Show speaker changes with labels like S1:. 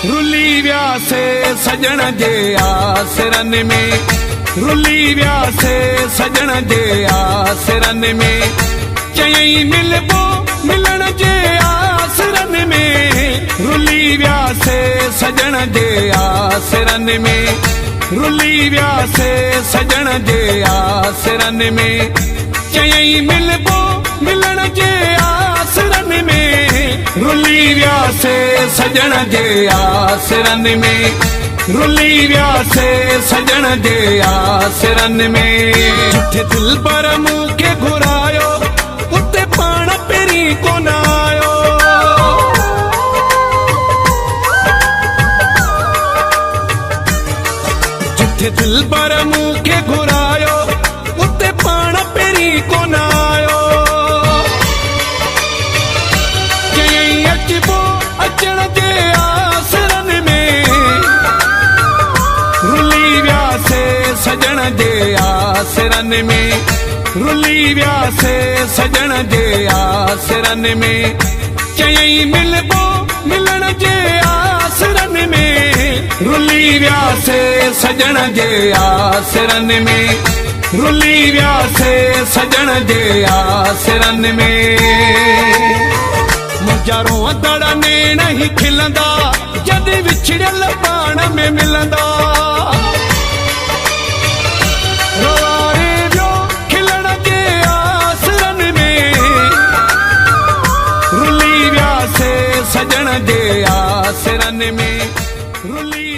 S1: रुली व्यासे सजण जे आसरन में, रुली व्यासे सजण जे आसरन में, चयई मिलबो मिलण जे आसरन में, रुली व्यासे सजण जे आसरन में, रुली व्यासे सजण जे आसरन में, चयई मिलबो मिलण जे आसरन में, रुली व्यासे सजण जे आसरन में, रुली व्यासे सजण जे आसरन में। जिथे दिल पर मूंखे घुरायो उते पाण पहिरीं कोन आयो, जिथे दिल पर मूंखे घुरायो उते पाण पहिरीं कोन आयो, चयई अचबो अचण जे आसरन में, रुली व्यासे सजण जे आसरन में, रुली व्यासे सजण जे आसरन में, चयई मिलबो मिलण जे आसरन में, रुली व्यासे सजण जे आसरन में, रुली व्यासे सजण जे आसरन में। मुंहिंजा रोअंदड़ नेण ही खिलंदा जॾहिं विछड़ियल पाण में मिलंदा, रोआरे वियो खिलण जे आसरन में, रुली व्यासे सजण जे आसरन में, रुली